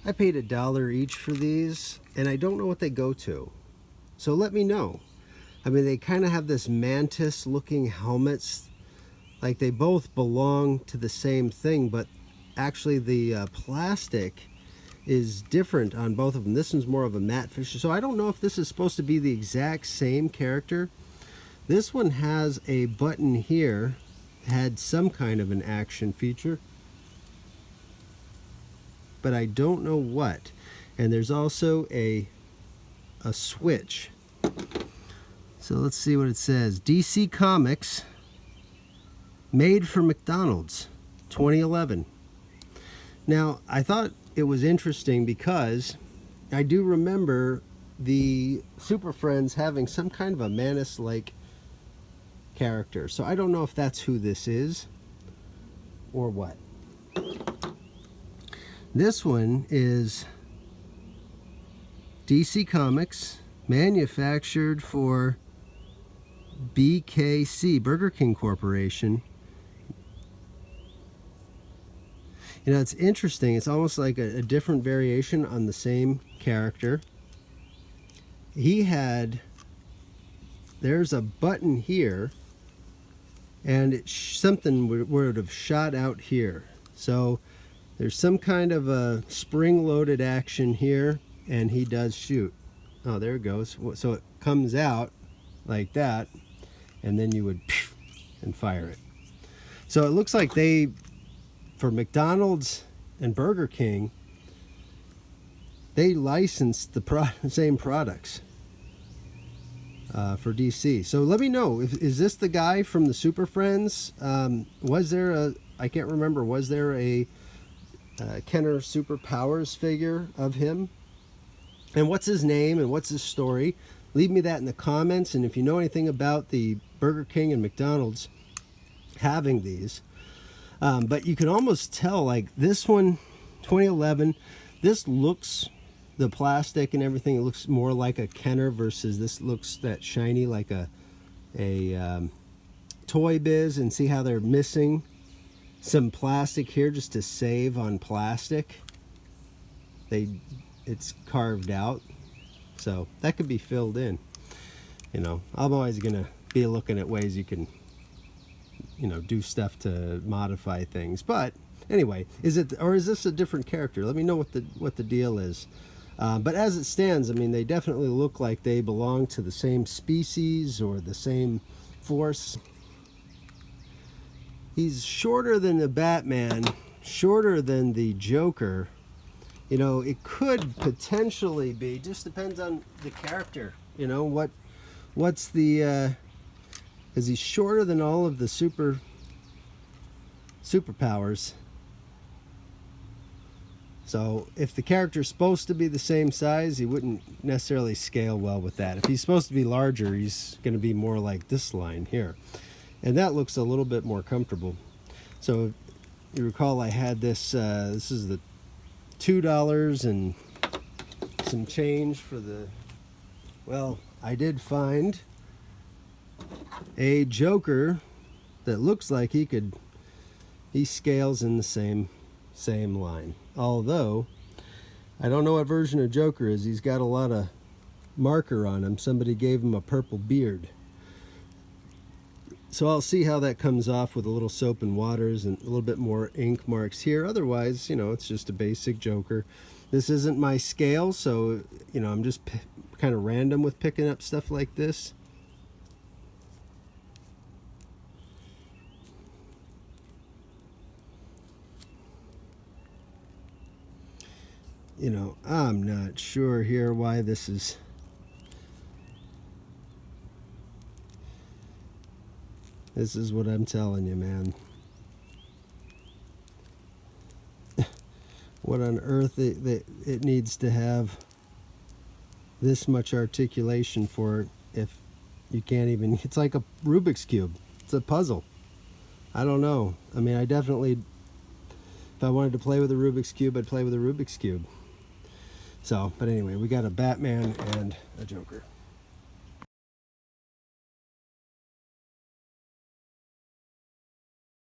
I paid $1 each for these, and I don't know what they go to. So let me know. I mean, they kind of have this mantis-looking helmets. Like they both belong to the same thing, but actually the plastic is different on both of them. This one's more of a matte finish. So I don't know if this is supposed to be the exact same character. This one has a button here, had some kind of an action feature, but I don't know what. And there's also a switch. So let's see what it says. DC Comics, made for McDonald's, 2011. Now, I thought it was interesting because I do remember the Super Friends having some kind of a Mantis-like character. So I don't know if that's who this is or what. This one is DC Comics, manufactured for BKC, Burger King Corporation. You know, it's interesting. It's almost like a different variation on the same character. He had, there's a button here, and something would have shot out here. So there's some kind of a spring-loaded action here, and he does shoot. Oh, there it goes. So it comes out like that, and then you would and fire it. So it looks like they, for McDonald's and Burger King, they licensed the same products for DC. So let me know, is this the guy from the Super Friends? Was there a, I can't remember, was there a Kenner Superpowers figure of him? And what's his name and what's his story? Leave me that in the comments. And if you know anything about the Burger King and McDonald's having these, but you can almost tell, like this one, 2011, this looks, the plastic and everything, it looks more like a Kenner versus this looks that shiny like a Toy Biz. And see how they're missing some plastic here just to save on plastic. It's carved out, so that could be filled in. You know, I'm always gonna be looking at ways you can, you know, do stuff to modify things. But anyway, is it, or is this a different character? Let me know what the deal is. But as it stands, I mean, they definitely look like they belong to the same species or the same force. He's shorter than the Batman, shorter than the Joker. You know, it could potentially be, just depends on the character. You know, what's the, because he's shorter than all of the superpowers. So if the character's supposed to be the same size, he wouldn't necessarily scale well with that. If he's supposed to be larger, he's going to be more like this line here. And that looks a little bit more comfortable. So you recall I had this, this is the $2 and some change for the, well, I did find a Joker that looks like he scales in the same line. Although, I don't know what version of Joker is. He's got a lot of marker on him. Somebody gave him a purple beard. So I'll see how that comes off with a little soap and waters and a little bit more ink marks here. Otherwise, you know, it's just a basic Joker. This isn't my scale, so, you know, I'm just kind of random with picking up stuff like this. You know, I'm not sure here why this is. This is what I'm telling you, man. What on earth it needs to have this much articulation for, if you can't even, it's like a Rubik's Cube. It's a puzzle. I don't know. I mean, I definitely, if I wanted to play with a Rubik's Cube, I'd play with a Rubik's Cube. So, but anyway, we got a Batman and a Joker.